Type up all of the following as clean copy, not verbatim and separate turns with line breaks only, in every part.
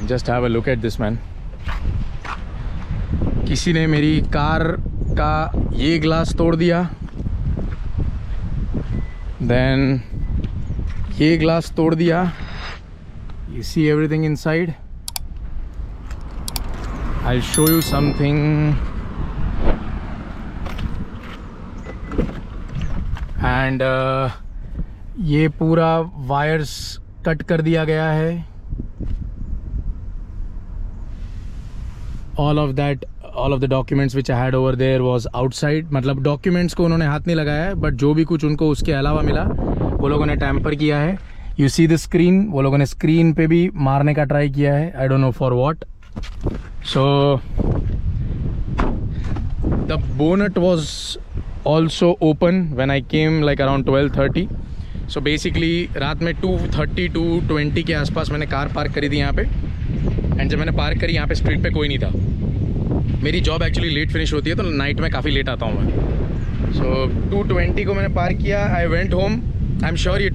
Just have a look at this man. किसी ने मेरी कार का ये ग्लास तोड़ दिया, देन ये ग्लास तोड़ दिया। You see everything inside. I show you something and ये पूरा वायर्स कट कर दिया गया है। All of the documents which I had over there was outside. मतलब डॉक्यूमेंट्स को उन्होंने हाथ नहीं लगाया है, बट जो भी कुछ उनको उसके अलावा मिला वो लोगों ने टैम्पर किया है। यू सी द स्क्रीन, वो लोगों ने स्क्रीन पे भी मारने का ट्राई किया है। आई don't know for what. So the bonnet was also open when I came like around 12:30. So basically रात में 2:30 to 20 के आसपास मैंने कार पार्क करी थी यहाँ पे। एंड जब मैंने पार्क करी यहाँ पे स्ट्रीट पे कोई नहीं था। मेरी जॉब एक्चुअली लेट फिनिश होती है तो नाइट में काफ़ी लेट आता हूँ मैं। सो 2:20 को मैंने पार्क किया। I went home. I am sure ये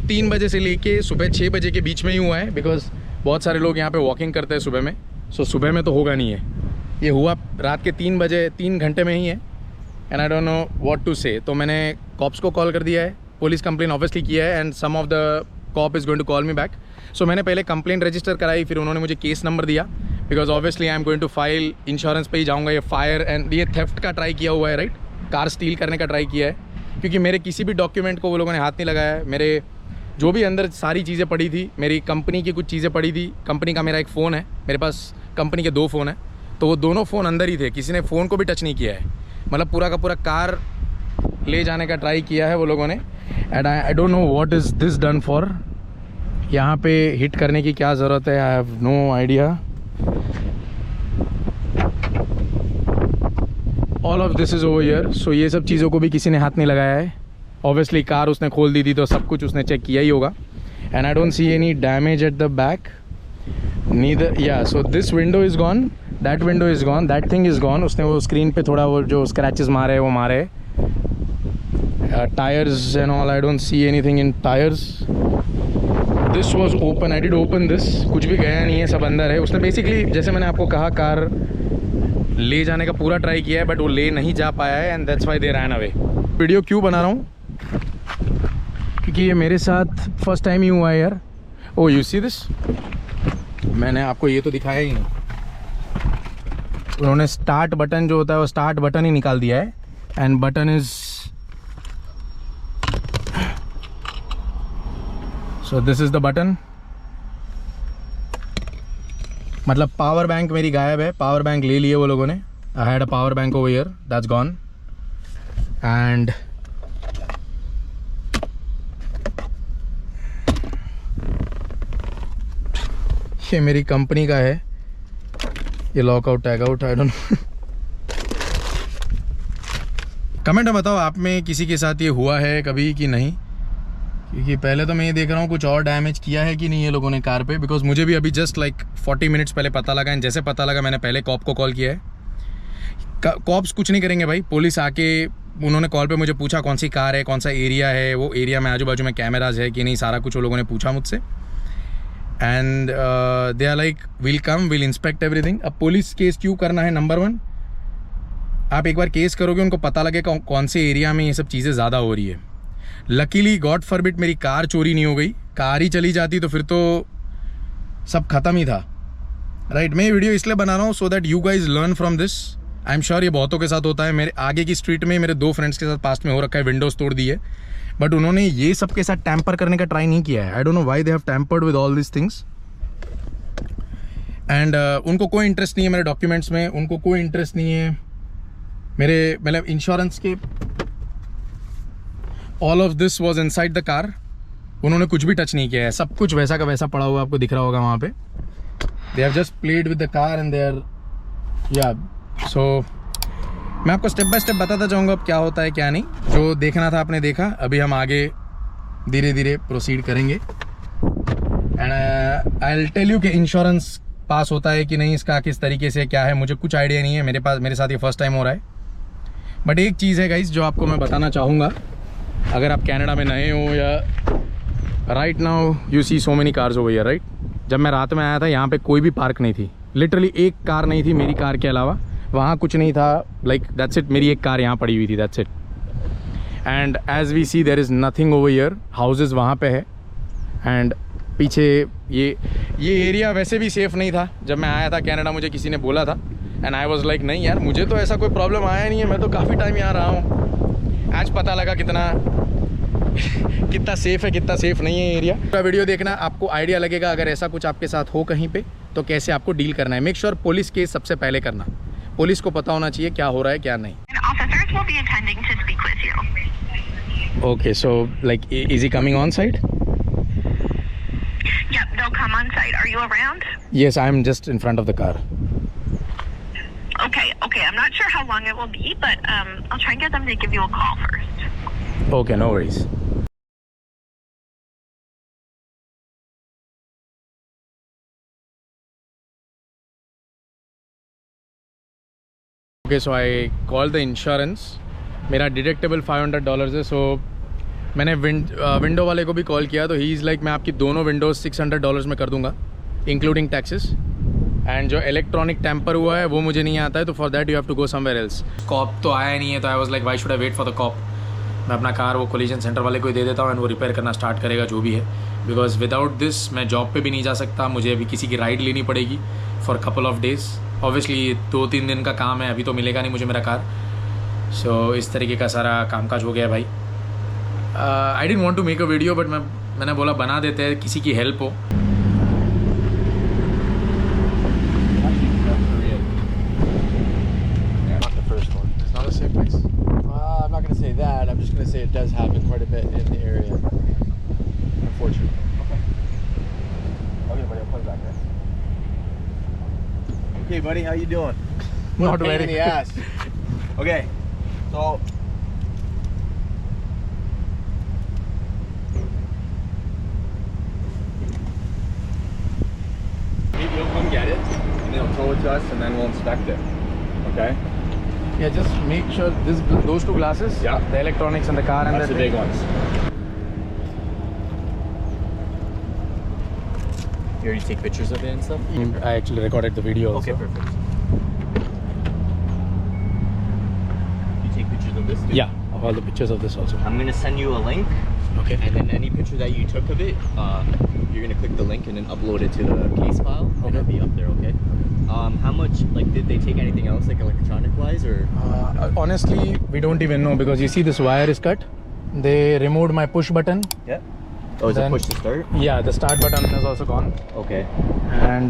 3 बजे से लेके सुबह 6 बजे के बीच में ही हुआ है, बिकॉज बहुत सारे लोग यहाँ पे वॉकिंग करते हैं सुबह में। सो सुबह में तो होगा नहीं है, ये हुआ रात के 3 बजे, 3 घंटे में ही है। And I don't know what to say. तो मैंने कॉप्स को कॉल कर दिया है, पुलिस कंप्लेन ऑब्वियसली किया है, and some of the cop is going to call me back. So मैंने पहले कंप्लेंट रजिस्टर कराई, फिर उन्होंने मुझे केस नंबर दिया, because obviously I am going to file insurance पे ही जाऊँगा। ये फायर एंड ये थेफ्ट का ट्राई किया हुआ है, राइट, कार स्टील करने का ट्राई किया है, क्योंकि मेरे किसी भी डॉक्यूमेंट को वो लोगों ने हाथ नहीं लगाया है। मेरे जो भी अंदर सारी चीज़ें पड़ी थी, मेरी कंपनी की कुछ चीज़ें पड़ी थी। कंपनी का मेरा एक फ़ोन है, मेरे पास कंपनी के 2 फ़ोन हैं, तो वो दोनों फ़ोन अंदर ही थे। किसी ने फ़ोन को भी टच नहीं किया है। मतलब पूरा का पूरा कार ले जाने का ट्राई किया है वो लोगों ने। And I don't know what is this done for. यहाँ पे हिट करने की क्या ज़रूरत है, I have no idea. All of this is over here. So ये सब चीज़ों को भी किसी ने हाथ नहीं लगाया है। ऑब्वियसली कार उसने खोल दी थी तो सब कुछ उसने चेक किया ही होगा। And I don't see any damage at the back neither. Yeah so this window is gone, that window is gone, that thing is gone. उसने वो स्क्रीन पे थोड़ा वो जो स्क्रैचेस मारे वो मारे। Tyres and all, I don't see anything in tyres. This was open, I did open this. कुछ भी गया नहीं है, सब अंदर है। उसने बेसिकली जैसे मैंने आपको कहा कार ले जाने का पूरा ट्राई किया है, बट वो ले नहीं जा पाया है, and that's why they ran away. Video क्यों बना रहा हूँ, क्योंकि ये मेरे साथ फर्स्ट टाइम ही हुआ है यार। ओ यू सी दिस, मैंने आपको ये तो दिखाया ही नहीं। उन्होंने स्टार्ट बटन जो होता है वो स्टार्ट बटन ही निकाल दिया है, and button is so this is the button. मतलब पावर बैंक मेरी गायब है, पावर बैंक ले लिए वो लोगों ने। I had a power bank over here, that's gone. And ये मेरी कंपनी का है, ये lockout tag out, I don't no. Comment में बताओ आप में किसी के साथ ये हुआ है कभी कि नहीं, क्योंकि पहले तो मैं ये देख रहा हूँ कुछ और डैमेज किया है कि नहीं ये लोगों ने कार पे। बिकॉज मुझे भी अभी जस्ट लाइक 40 मिनट्स पहले पता लगा, एंड जैसे पता लगा मैंने पहले कॉप को कॉल किया है। कॉप्स कुछ नहीं करेंगे भाई, पुलिस आके उन्होंने कॉल पे मुझे पूछा कौन सी कार है, कौन सा एरिया है, वो एरिया में आजू बाजू में कैमराज है कि नहीं, सारा कुछ वो लोगों ने पूछा मुझसे। And they are like will come, will inspect everything. अब पुलिस केस क्यों करना है, नंबर 1 आप एक बार केस करोगे उनको पता लगेगा कौन से एरिया में ये सब चीज़ें ज़्यादा हो रही है। लकीली गॉड फॉरबिड मेरी कार चोरी नहीं हो गई, कार ही चली जाती तो फिर तो सब ख़त्म ही था, राइट। मैं ये वीडियो इसलिए बना रहा हूँ so that you guys learn from this. I am sure ये बहुतों के साथ होता है। मेरे आगे की स्ट्रीट में मेरे 2 फ्रेंड्स के साथ पास्ट में हो रखा है, विंडोज़ तोड़ दी है, बट उन्होंने ये सब के साथ टैम्पर करने का ट्राई नहीं किया है। आई don't know why they have tampered with all this things. And उनको कोई इंटरेस्ट नहीं है मेरे डॉक्यूमेंट्स में, उनको कोई इंटरेस्ट नहीं है मेरे, मतलब इंश्योरेंस के। All of this was inside the car, उन्होंने कुछ भी टच नहीं किया है, सब कुछ वैसा का वैसा पड़ा हुआ आपको दिख रहा होगा वहाँ पे। They have just played with the car and they are yeah so मैं आपको स्टेप बाय स्टेप बताता जाऊँगा अब क्या होता है क्या नहीं। जो देखना था आपने देखा, अभी हम आगे धीरे धीरे प्रोसीड करेंगे। And I will tell you कि इंश्योरेंस पास होता है कि नहीं, इसका किस तरीके से क्या है, मुझे कुछ आइडिया नहीं है, मेरे साथ ये फर्स्ट टाइम हो रहा है। बट एक चीज़ है गाइस जो आपको मैं बताना चाहूँगा, अगर आप कनाडा में नए हो या right now you see so many cars over here, right. जब मैं रात में आया था यहाँ पे कोई भी पार्क नहीं थी, लिटरली एक कार नहीं थी मेरी कार के अलावा, वहाँ कुछ नहीं था, लाइक दैट्स इट, मेरी एक कार यहाँ पड़ी हुई थी, that's it. And as we see there is nothing over here, houses वहाँ पे है। एंड पीछे ये एरिया वैसे भी सेफ़ नहीं था। जब मैं आया था कनाडा मुझे किसी ने बोला था एंड आई वाज लाइक नहीं यार, मुझे तो ऐसा कोई प्रॉब्लम आया नहीं है, मैं तो काफ़ी टाइम यहाँ रहा हूँ। आज पता लगा कितना सेफ़ है, कितना सेफ़ नहीं है एरिया। पूरा वीडियो देखना, आपको आइडिया लगेगा अगर ऐसा कुछ आपके साथ हो कहीं पे तो कैसे आपको डील करना है। मेक श्योर पुलिस केस सबसे पहले करना, पुलिस को पता होना चाहिए क्या हो रहा है क्या नहीं। Okay, so like is he coming on site?
Yep, they'll come on site. Are you around?
Yes, I am just in front of the car.
Okay. I'm not sure how long it will be, but I'll try and get them to give you a call first.
Okay, no worries. Okay, so I called the insurance. मेरा deductible $500 है। सो मैंने window वाले को भी call किया तो ही is like मैं आपकी दोनों विंडोज़ $600 में कर दूंगा इंक्लूडिंग टैक्सेस। एंड जो इलेक्ट्रॉनिक टेम्पर हुआ है वो मुझे नहीं आता है, तो for that you have to go somewhere else. Cop तो आया ही नहीं है, तो I was like why should I wait for the cop. मैं अपना कार वो कोलिजन सेंटर वाले को ही दे देता हूँ एंड वो रिपेयर करना स्टार्ट करेगा जो भी है, बिकॉज विदाउट दिस मैं जॉब पे भी नहीं जा सकता, मुझे अभी किसी की राइड लेनी पड़ेगी for couple of days. Obviously 2-3 दिन का काम है, अभी तो मिलेगा नहीं मुझे मेरा कार। सो इस तरीके का सारा कामकाज हो गया भाई। I didn't want to make a video but मैंने बोला बना देते हैं, किसी की हेल्प हो।
I'm not going to say that. I'm just going to say it does happen quite a bit in the area, unfortunately.
Okay, buddy, I'll put it back there. Okay, buddy, how you doing?
Not
Pain
very
in the ass. Okay, so you'll come get it, and they'll tow it to us, and then we'll inspect it. Okay.
Yeah, just make sure those two glasses,
Yeah.
the electronics and the car and
That's the big ones.
Here, you take pictures of it and stuff?
I actually recorded the video also.
Okay, perfect. You take pictures of this too?
Yeah, all the pictures of this also.
I'm going to send you a link,
Okay.
and then any picture that you took of it, you're going to click the link and then upload it to the case file, and it'll be up there, okay? How much, like, did they take anything else, like electronic-wise, or?
Honestly, we don't even know because you see this wire is cut. They removed my push button.
Yeah. Oh, is it
Then-
push to start?
Yeah, the start button is also gone.
Okay.
And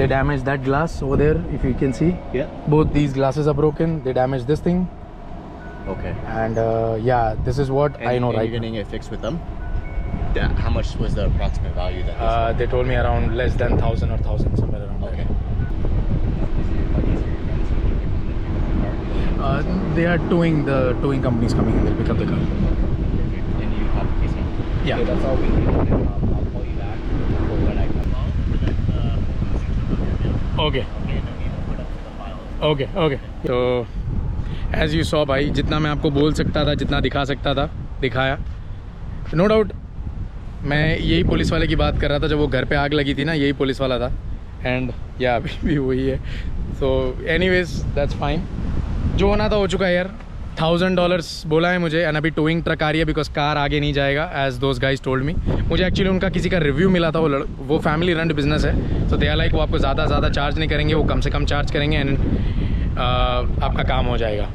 they damaged that glass over there, if you can see.
Yeah.
Both these glasses are broken. They damaged this thing.
Okay.
And yeah, this is what
And,
I know
and
right
you're
now.
getting it fixed with them? How much was the approximate value that
They told me around less than 1,000 or 1,000, somewhere around
Okay.
there. They are the towing companies coming in. They'll pick up the car.
And you have the case number?
Yeah.
Okay, that's all we need. I'll call you back for when I come out.
Okay.
Okay, and then we will put up to the file.
Okay okay. तो as you saw भाई, जितना मैं आपको बोल सकता था, जितना दिखा सकता था, दिखाया। नो डाउट मैं यही पुलिस वाले की बात कर रहा था, जब वो घर पे आग लगी थी ना, यही पुलिस वाला था। एंड या अभी भी वही है। सो एनीवेज दैट्स फाइन, जो होना था हो चुका है यार। $1,000 बोला है मुझे, एंड अभी टोइंग ट्रक आ रही है बिकॉज कार आगे नहीं जाएगा as those guys told me. मुझे एक्चुअली उनका किसी का रिव्यू मिला था, वो फैमिली रन बिजनेस है, तो दे आर लाइक वो आपको ज़्यादा चार्ज नहीं करेंगे, वो कम से कम चार्ज करेंगे एंड आपका काम हो जाएगा।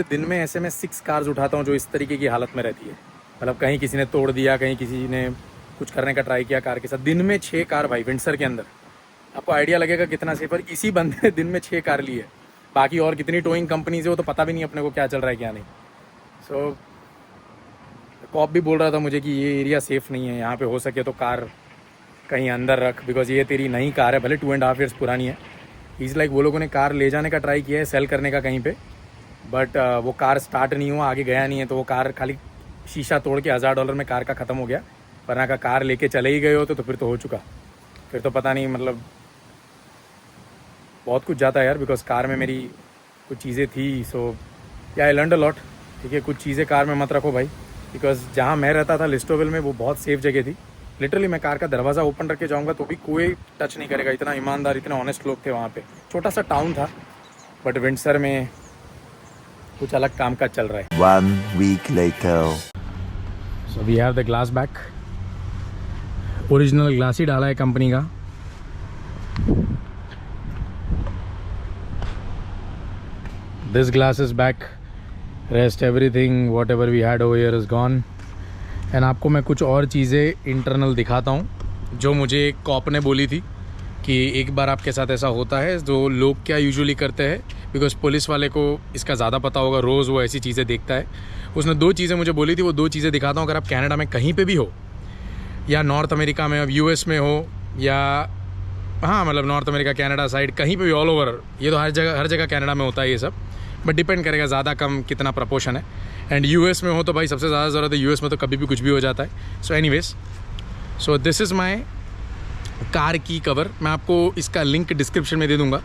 दिन में ऐसे में 6 कार्स उठाता हूँ जो इस तरीके की हालत में रहती है, मतलब कहीं किसी ने तोड़ दिया, कहीं किसी ने कुछ करने का ट्राई किया कार के साथ। दिन में 6 कार भाई, विंडसर के अंदर, आपको आइडिया लगेगा कितना सेफ। पर इसी बंदे ने दिन में 6 कार ली है। बाकी और कितनी टोइंग कंपनीज है वो तो पता भी नहीं अपने को क्या चल रहा है क्या नहीं। सो कॉप भी बोल रहा था मुझे कि ये एरिया सेफ़ नहीं है, यहाँ पे हो सके तो कार कहीं अंदर रख, बिकॉज ये तेरी नई कार है, भले 2.5 ईयर्स पुरानी है। इज़ लाइक वो लोगों ने कार ले जाने का ट्राई किया है, सेल करने का कहीं पे, बट वो कार स्टार्ट नहीं हुआ, आगे गया नहीं है, तो वो कार खाली शीशा तोड़ के $1,000 में कार का ख़त्म हो गया। वरना का कार लेके चले ही गए हो तो फिर तो हो चुका, फिर तो पता नहीं, मतलब बहुत कुछ जाता है यार। बिकॉज कार में मेरी कुछ चीज़ें थी, सो या आई लर्न अ लॉट। ठीक है, कुछ चीज़ें कार में मत रखो भाई, बिकॉज जहाँ मैं रहता था लिस्टोविल में वो बहुत सेफ जगह थी। लिटरली मैं कार का दरवाज़ा ओपन रख के जाऊँगा तो भी कोई टच नहीं करेगा, इतना ईमानदार, इतने ऑनेस्ट लोग थे वहाँ पे। छोटा सा टाउन था, बट विंडसर में कुछ अलग काम काज चल रहा है।
1 week later.
So we have the glass back, original glass ही डाला है कंपनी का। This glass is back, rest everything whatever we had over here is gone. And आपको मैं कुछ और चीज़ें इंटरनल दिखाता हूँ जो मुझे कॉप ने बोली थी कि एक बार आपके साथ ऐसा होता है, जो लोग क्या यूजुअली करते हैं, बिकॉज पुलिस वाले को इसका ज़्यादा पता होगा, रोज़ वो ऐसी चीज़ें देखता है। उसने 2 चीज़ें मुझे बोली थी, वो 2 चीज़ें दिखाता हूँ। अगर आप कनाडा में कहीं पे भी हो, या नॉर्थ अमेरिका में, अब यूएस में हो, या हाँ मतलब नॉर्थ अमेरिका, कनाडा साइड, कहीं पे भी, ऑल ओवर, ये तो हर जगह कनाडा में होता है ये सब, बट डिपेंड करेगा ज़्यादा कम कितना प्रपोर्शन है। एंड यूएस में हो तो भाई सबसे ज़्यादा ज़रूरत है, यूएस में तो कभी भी कुछ भी हो जाता है। So anyways, so this is my car की कवर। मैं आपको इसका लिंक डिस्क्रिप्शन में दे दूंगा,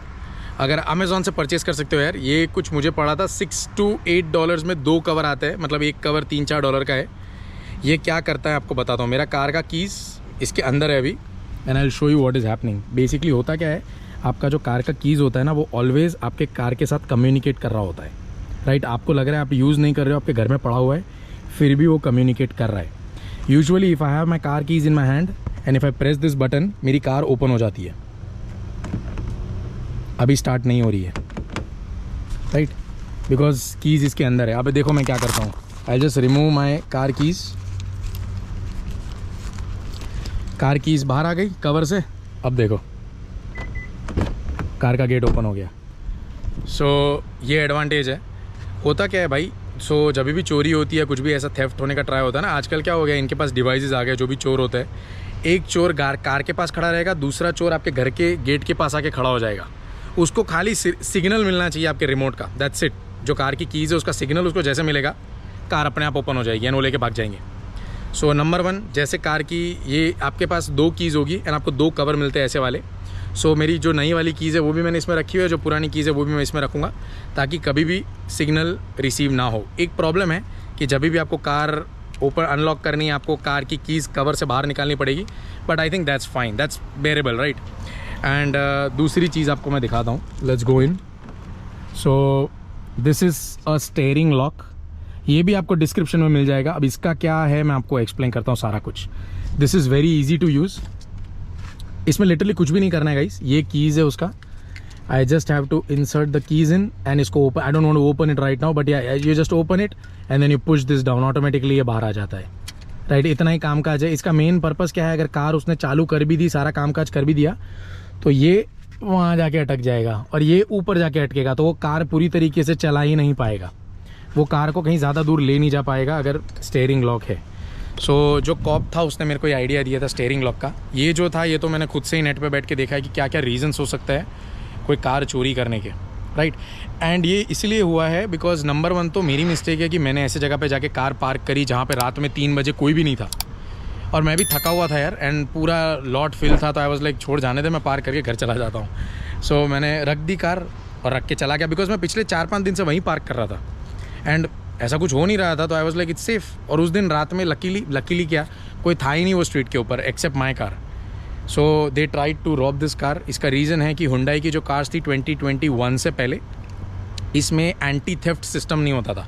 अगर अमेज़ॉन से परचेज़ कर सकते हो यार। ये कुछ मुझे पड़ा था $6 to $8 में 2 कवर आते हैं, मतलब एक कवर $3-4 का है। ये क्या करता है आपको बताता हूँ। मेरा कार का कीज़ इसके अंदर है अभी, and I will show you what is happening. Basically होता क्या है, आपका जो कार का कीज़ होता है ना, वो ऑलवेज़ आपके कार के साथ कम्युनिकेट कर रहा होता है, राइट। आपको लग रहा है आप यूज़ नहीं कर रहे हो, आपके घर में पड़ा हुआ है, फिर भी वो कम्युनिकेट कर रहा है। Usually if I have my car keys in my hand and if I press this button, मेरी कार ओपन हो जाती है। अभी स्टार्ट नहीं हो रही है, राइट, बिकॉज कीज़ इसके अंदर है। अब देखो मैं क्या करता हूँ, I just remove my car keys. Car keys बाहर आ गई कवर से। अब देखो कार का गेट ओपन हो गया। सो ये एडवांटेज है। होता क्या है भाई, सो जब भी चोरी होती है, कुछ भी ऐसा थेफ्ट होने का ट्राई होता है ना, आजकल क्या हो गया, इनके पास डिवाइसेस आ गए। जो भी चोर होता है, एक चोर कार के पास खड़ा रहेगा, दूसरा चोर आपके घर के गेट के पास आके खड़ा हो जाएगा। उसको खाली सिग्नल मिलना चाहिए आपके रिमोट का, दैट्स इट। जो कार की कीज़ है उसका सिग्नल उसको जैसे मिलेगा, कार अपने आप ओपन हो जाएगी एंड वो लेके भाग जाएंगे। सो नंबर 1, जैसे कार की ये आपके पास 2 कीज़ होगी एंड आपको 2 कवर मिलते हैं ऐसे वाले। सो मेरी जो नई वाली कीज़ है वो भी मैंने इसमें रखी हुई है, जो पुरानी कीज़ है वो भी मैं इसमें रखूँगा, ताकि कभी भी सिग्नल रिसीव ना हो। एक प्रॉब्लम है कि जब भी आपको कार ओपन अनलॉक करनी है, आपको कार की कीज़ कवर से बाहर निकालनी पड़ेगी, but I think that's fine, that's बेरेबल, right. And दूसरी चीज़ आपको मैं दिखाता हूँ, let's go in. So this is a steering lock, ये भी आपको डिस्क्रिप्शन में मिल जाएगा। अब इसका क्या है मैं आपको एक्सप्लेन करता हूँ सारा कुछ। This is very easy to use. इसमें लिटरली कुछ भी नहीं करना है गाइस, ये कीज़ है उसका। I just have to insert the keys in and इसको open, I don't want to open it right now, but you just open it and then you push this down, automatically ये बाहर आ जाता है, right. इतना ही काम काज है। इसका main purpose क्या है, अगर कार उसने चालू कर भी दी, सारा काम काज कर भी दिया, तो ये वहाँ जाके अटक जाएगा और ये ऊपर जाके अटकेगा, तो वो कार पूरी तरीके से चला ही नहीं पाएगा, वो कार को कहीं ज़्यादा दूर ले नहीं जा पाएगा अगर स्टीयरिंग लॉक है। सो जो कॉप था उसने मेरे को ये आइडिया दिया था स्टीयरिंग लॉक का। ये जो था, ये तो मैंने खुद से ही नेट पे बैठ के देखा है कि क्या क्या रीज़न्स हो सकता है कोई कार चोरी करने के, राइट। एंड ये इसलिए हुआ है बिकॉज नंबर 1 तो मेरी मिस्टेक है कि मैंने ऐसे जगह पे जाके कार पार्क करी जहाँ पे रात में 3 बजे कोई भी नहीं था, और मैं भी थका हुआ था यार, एंड पूरा लॉट फिल था, तो आई वाज लाइक छोड़ जाने दे, मैं पार्क करके घर चला जाता हूँ। सो मैंने रख दी कार और रख के चला गया, बिकॉज मैं पिछले 4-5 दिन से वहीं पार्क कर रहा था एंड ऐसा कुछ हो नहीं रहा था, तो I was like it's safe. और उस दिन रात में लकीली क्या, कोई था ही नहीं वो स्ट्रीट के ऊपर except my car. So they tried to rob this car. इसका रीज़न है कि हुंडई की जो कार्स थी 2021 से पहले, इसमें एंटी थेफ्ट सिस्टम नहीं होता था।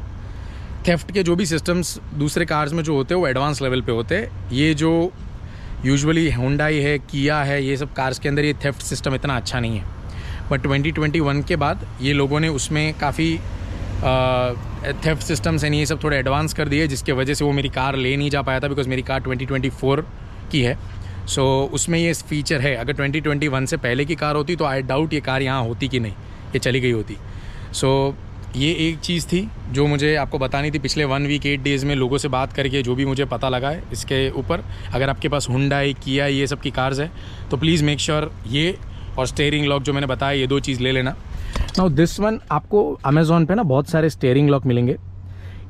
थेफ्ट के जो भी सिस्टम्स दूसरे कार्स में जो होते हैं वो एडवांस लेवल पे होते हैं। ये जो यूजुअली हुंडई है, किया है, ये सब कार्स के अंदर ये थेफ्ट सिस्टम इतना अच्छा नहीं है। बट 2021 के बाद ये लोगों ने उसमें काफ़ी थेफ्ट सिस्टम्स एंड ये सब थोड़े एडवांस कर दिए, जिसके वजह से वो मेरी कार ले नहीं जा पाया था, बिकॉज मेरी कार 2024 की है। सो उसमें ये फीचर है। अगर 2021 से पहले की कार होती तो आई डाउट ये कार यहाँ होती कि नहीं, ये चली गई होती। सो ये एक चीज़ थी जो मुझे आपको बतानी थी पिछले 1 वीक 8 डेज़ में लोगों से बात करके, जो भी मुझे पता लगा है इसके ऊपर। अगर आपके पास हुंडई, किया, ये सब की कार्स है तो प्लीज़ मेक श्योर ये और स्टीयरिंग लॉक जो मैंने बताया, ये 2 चीज़ ले लेना। नाउ दिस वन आपको अमेज़ॉन पे ना बहुत सारे स्टीयरिंग लॉक मिलेंगे।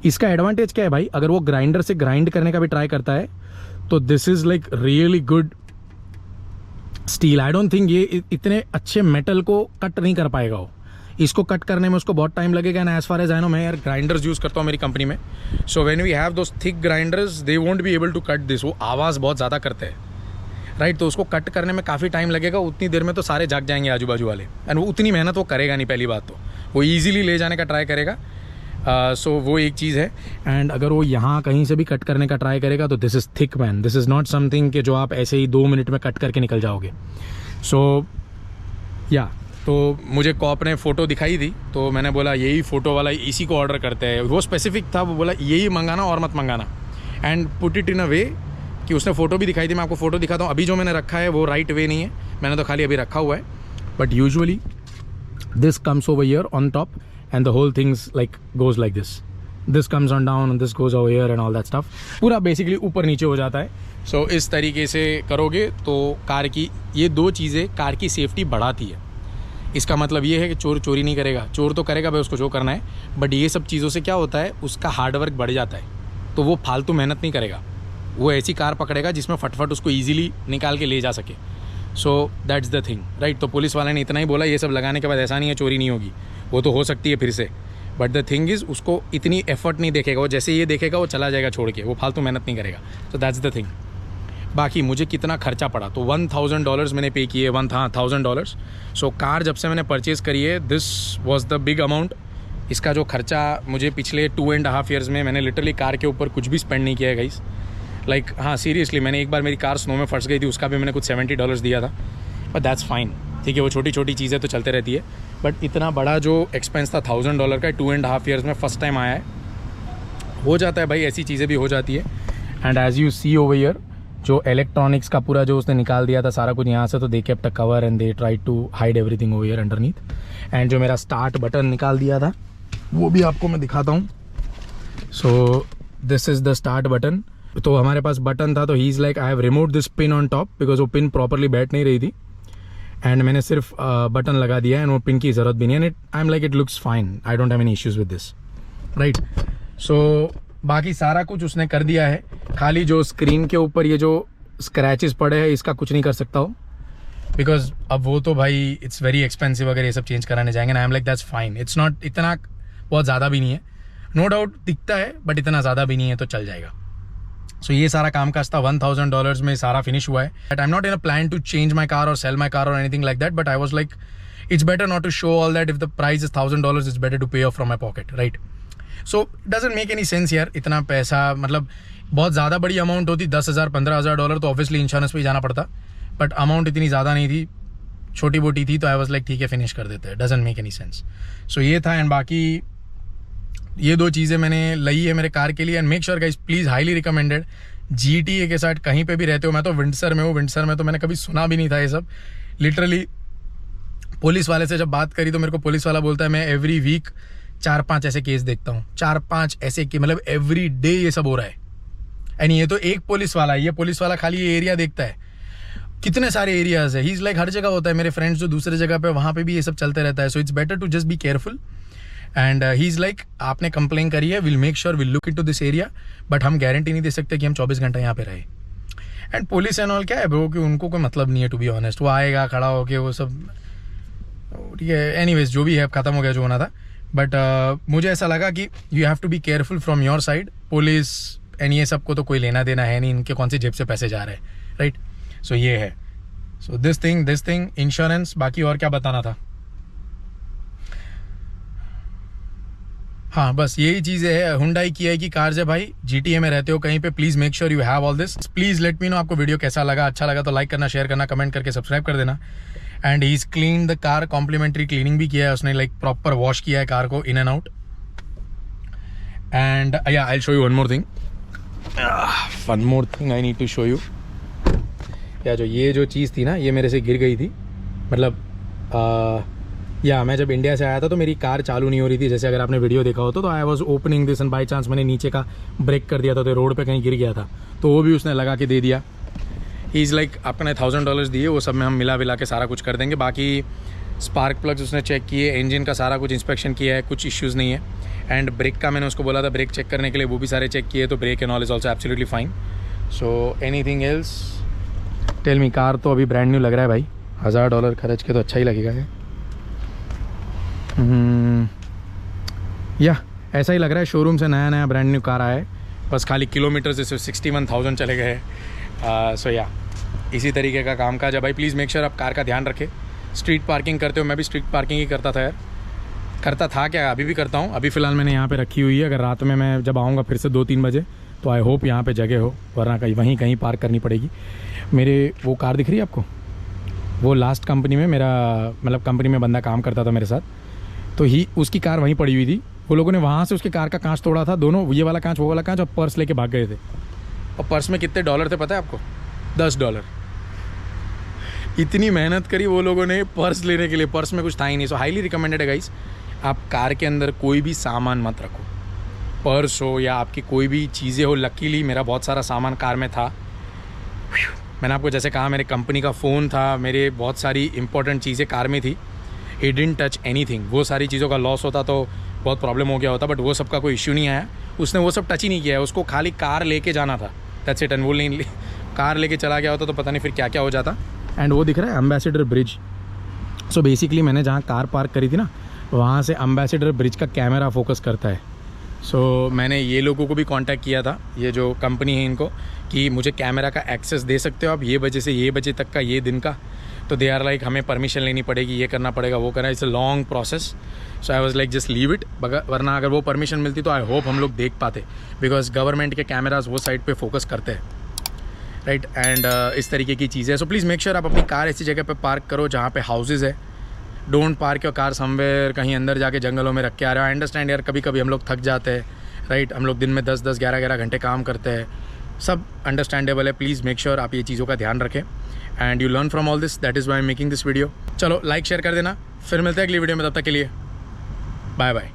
इसका एडवांटेज क्या है भाई, अगर वो ग्राइंडर से ग्राइंड करने का भी ट्राई करता है तो this is like really good steel. I don't think ये इतने अच्छे मेटल को कट नहीं कर पाएगा वो. इसको कट करने में उसको बहुत टाइम लगेगा. And as far as I know, मैं यार ग्राइंडर्स यूज़ करता हूँ मेरी कंपनी में. So when we have those thick grinders they won't be able to cut this. वो आवाज़ बहुत ज़्यादा करते हैं, राइट. तो उसको कट करने में काफ़ी टाइम लगेगा. उतनी देर में तो सारे जाग जाएंगे आजू बाजू वाले. एंड वो उतनी मेहनत वो करेगा नहीं. पहली बात तो वो ईजिली ले जाने का ट्राई करेगा. सो वो एक चीज़ है. एंड अगर वो यहाँ कहीं से भी कट करने का ट्राई करेगा तो this is thick man. This is not something कि जो आप ऐसे ही 2 मिनट में कट करके निकल जाओगे. सो या तो मुझे कॉप ने फ़ोटो दिखाई थी, तो मैंने बोला यही फ़ोटो वाला इसी को ऑर्डर करते हैं. वो स्पेसिफिक था, वो बोला यही मंगाना और मत मंगाना. एंड पुट इट इन अ वे कि उसने फ़ोटो भी दिखाई थी. मैं आपको फ़ोटो दिखाता हूँ. अभी जो मैंने रखा है वो राइट वे नहीं है, मैंने तो खाली अभी रखा हुआ है. But usually this comes over here on top and the whole things like goes like this. This comes on down and this goes over here and all that stuff. पूरा बेसिकली ऊपर नीचे हो जाता है. सो इस तरीके से करोगे तो कार की ये 2 चीज़ें कार की सेफ्टी बढ़ाती है. इसका मतलब ये है कि चोर चोरी नहीं करेगा. चोर तो करेगा भाई, उसको जो करना है. बट ये सब चीज़ों से क्या होता है, उसका हार्डवर्क बढ़ जाता है. तो वो फालतू मेहनत नहीं करेगा. वो ऐसी कार पकड़ेगा जिसमें फटफट उसको ईजिली निकाल के ले जा सके. So that's the thing, right. तो पुलिस वाले ने इतना ही बोला, ये सब लगाने के बाद ऐसा नहीं है चोरी नहीं होगी. वो तो हो सकती है फिर से, बट द थिंग इज़ उसको इतनी एफर्ट नहीं देखेगा. वो जैसे ये देखेगा वो चला जाएगा छोड़ के. वो फालतू मेहनत नहीं करेगा. So that's the thing. बाकी मुझे कितना खर्चा पड़ा, तो $1,000 मैंने पे किए. $1,000. सो कार जब से मैंने परचेज़ करी है, this was the big amount. इसका जो खर्चा मुझे पिछले 2.5 ईयर्स में मैंने लिटरली कार के ऊपर कुछ भी स्पेंड नहीं किया है गाइस. लाइक हाँ सीरियसली, मैंने एक बार मेरी कार स्नो में फंस गई थी, उसका भी मैंने कुछ $70 दिया था. बट दैट्स फाइन, ठीक है. वो छोटी छोटी चीज़ें तो चलते रहती है. बट इतना बड़ा जो एक्सपेंस था $1,000 का 2.5 ईयर्स में फर्स्ट टाइम आया है. हो जाता है भाई, ऐसी चीज़ें भी हो जाती है. And as you see over here, जो इलेक्ट्रॉनिक्स का पूरा जो उसने निकाल दिया था सारा कुछ यहाँ से, तो they kept a cover and they try to hide everything over here underneath. And जो मेरा स्टार्ट बटन निकाल दिया था वो भी आपको मैं दिखाता हूँ. So this is the start button. तो हमारे पास बटन था, तो ही is like I have remove this pin on top because वो पिन प्रॉपरली बैठ नहीं रही थी. एंड मैंने सिर्फ बटन लगा दिया है, एंड वो पिन की ज़रूरत भी नहीं है. And I am like it looks fine, I don't have any issues with this, right. So बाकी सारा कुछ उसने कर दिया है. खाली जो स्क्रीन के ऊपर ये जो स्क्रैचेस पड़े हैं, इसका कुछ नहीं कर सकता हो बिकॉज अब वो तो भाई इट्स वेरी एक्सपेंसिव अगर ये सब चेंज कराने जाएंगे. आई am like that's fine, it's not इतना बहुत ज़्यादा भी नहीं है. नो डाउट दिखता है बट इतना ज़्यादा भी नहीं है, तो चल जाएगा. सो ये सारा काम काज था. $1,000 में सारा फिनिश हुआ है. But I am not in a plan to change my car or sell my car or anything like that. But I was like it's better not to show all that. If the price is $1,000 it's better to pay off from my pocket, right. So doesn't make any sense यार. इतना पैसा, मतलब बहुत ज़्यादा बड़ी amount होती, $10,000 $15,000 तो obviously insurance पे ही जाना पड़ता. बट अमाउंट इतनी ज़्यादा नहीं थी, छोटी बोटी थी. तो आई वाज लाइक ठीक है फिनिश कर देते हैं, डजंट मेक एनी सेंस. सो ये था. एंड बाकी ये 2 चीज़ें मैंने ली है मेरे कार के लिए. And make sure guys, please highly recommended, GTA के साथ कहीं पे भी रहते हो. मैं तो विंडसर में हूँ. विंडसर में तो मैंने कभी सुना भी नहीं था ये सब. लिटरली पुलिस वाले से जब बात करी तो मेरे को पुलिस वाला बोलता है मैं एवरी वीक 4-5 ऐसे केस देखता हूँ. 4-5 ऐसे कि मतलब एवरी डे ये सब हो रहा है. एंड ये तो एक पुलिस वाला है. ये पुलिस वाला खाली ये एरिया देखता है, कितने सारे एरियाज है. ही इज़ लाइक हर जगह होता है. मेरे फ्रेंड्स जो दूसरे जगह पे, वहाँ पे भी ये सब चलते रहता है. So it's better to just be careful. And he is like आपने कंप्लेन करी है, will make sure, will look into this area. But हम गारंटी नहीं दे सकते कि हम 24 घंटा यहाँ पे रहे. एंड पुलिस एंड ऑल क्या है ब्रो, कि उनको कोई मतलब नहीं है टू बी ऑनेस्ट. वो आएगा खड़ा होके वो सब, ठीक है. एनीवेज जो भी है ख़त्म हो गया जो होना था. बट मुझे ऐसा लगा कि you have to be careful from your side. Police and ये सबको तो कोई लेना देना है नहीं, इनके कौन सी जेब से पैसे जा रहे हैं, राइट. सो ये है. So this thing insurance. बाकी और क्या बताना था, हाँ बस यही चीज़ें है. हुंडई की है कि कार है भाई, GTA में रहते हो कहीं पे, please make sure you have all this. Please let me know आपको वीडियो कैसा लगा. अच्छा लगा तो लाइक करना, शेयर करना, कमेंट करके सब्सक्राइब कर देना. And he is clean the car, complimentary cleaning भी किया है उसने, लाइक प्रॉपर वॉश किया है कार को in and out. And yeah I show you one more thing I need to show you. Yeah जो चीज़ थी ना, ये मेरे से गिर गई थी. मतलब मैं जब इंडिया से आया था तो मेरी कार चालू नहीं हो रही थी. जैसे अगर आपने वीडियो देखा हो तो I was opening this and by chance मैंने नीचे का ब्रेक कर दिया था, तो रोड पे कहीं गिर गया था. तो वो भी उसने लगा के दे दिया. ही इज़ लाइक आपने $1,000 दिए, वो सब में हम मिला के सारा कुछ कर देंगे. बाकी स्पार्क प्लग्स उसने चेक किए, इंजन का सारा कुछ इंस्पेक्शन किया है, कुछ इश्यूज़ नहीं है. एंड ब्रेक का मैंने उसको बोला था ब्रेक चेक करने के लिए, वो भी सारे चेक किए. तो brake and all is also absolutely fine. So anything else tell me. Car तो अभी ब्रांड न्यू लग रहा है भाई, $1000 खर्च के तो अच्छा ही लगेगा ये। या ऐसा ही लग रहा है, शोरूम से नया नया ब्रांड न्यू कार आया है, बस खाली किलोमीटर से 61,000 चले गए। सो या इसी तरीके का काम काज है भाई। प्लीज़ मेक श्योर आप कार का ध्यान रखें। स्ट्रीट पार्किंग करते हो, मैं भी स्ट्रीट पार्किंग ही करता था यार, करता था क्या, अभी भी करता हूँ। अभी फ़िलहाल मैंने यहाँ पे रखी हुई है, अगर रात में मैं जब आऊँगा फिर से 2-3 बजे तो आई होप यहाँ पे जगह हो, वरना कहीं कहीं पार्क करनी पड़ेगी। मेरे वो कार दिख रही है आपको, वो लास्ट कंपनी में मेरा मतलब कंपनी में बंदा काम करता था मेरे साथ, तो उसकी कार वहीं पड़ी हुई थी। वो लोगों ने वहाँ से उसके कार का कांच तोड़ा था, दोनों, ये वाला कांच वो वाला कांच, और पर्स लेके भाग गए थे। और पर्स में कितने डॉलर थे पता है आपको? $10। इतनी मेहनत करी वो लोगों ने पर्स लेने के लिए, पर्स में कुछ था ही नहीं। सो हाईली रिकमेंडेड है गाइस, आप कार के अंदर कोई भी सामान मत रखो, पर्स हो या आपकी कोई भी चीज़ें हो। लकीली मेरा बहुत सारा सामान कार में था। मैंने आपको जैसे कहा, मेरे कंपनी का फ़ोन था, मेरे बहुत सारी इंपॉर्टेंट चीज़ें कार में थी। He didn't touch anything. वो सारी चीज़ों का लॉस होता तो बहुत प्रॉब्लम हो गया होता, बट वो सब का कोई इश्यू नहीं आया। उसने वो सब टच ही नहीं किया है, उसको खाली कार लेके जाना था, दैट्स इट। एंड वो कार लेके चला गया होता तो पता नहीं फिर क्या क्या हो जाता। एंड वो दिख रहा है एम्बेसडर ब्रिज। सो बेसिकली मैंने जहाँ कार पार्क करी थी ना, वहाँ से एम्बेसडर ब्रिज का कैमरा फोकस करता है। सो मैंने ये लोगों को भी कांटेक्ट किया था, ये जो कंपनी है इनको, कि मुझे कैमरा का एक्सेस दे सकते हो आप ये बजे से ये बजे तक का, ये दिन का। तो दे आर लाइक हमें परमिशन लेनी पड़ेगी, ये करना पड़ेगा, वो करना, it's a long process. So I was like just leave it, वरना अगर वो परमिशन मिलती तो आई होप हम लोग देख पाते, बिकॉज गवर्नमेंट के कैमराज वो साइड पे फोकस करते हैं, राइट। एंड इस तरीके की चीज़ें। सो प्लीज़ मेक श्योर आप अपनी कार ऐसी जगह पे पार्क करो जहाँ पे हाउसेज़ है। Don't park your car somewhere कहीं अंदर जाके जंगलों में रख के आ रहे हो। आई अंडरस्टैंड यार, कभी कभी हम लोग थक जाते हैं, राइट। हम लोग दिन में 10-10, 11-11 घंटे काम करते हैं, सब अंडरस्टैंडेबल है। प्लीज़ मेक श्योर आप ये चीज़ों का ध्यान रखें and you learn from all this, that is why I am making this video. चलो लाइक शेयर कर देना, फिर मिलते हैं अगली वीडियो में, तब तक के लिए बाय बाय।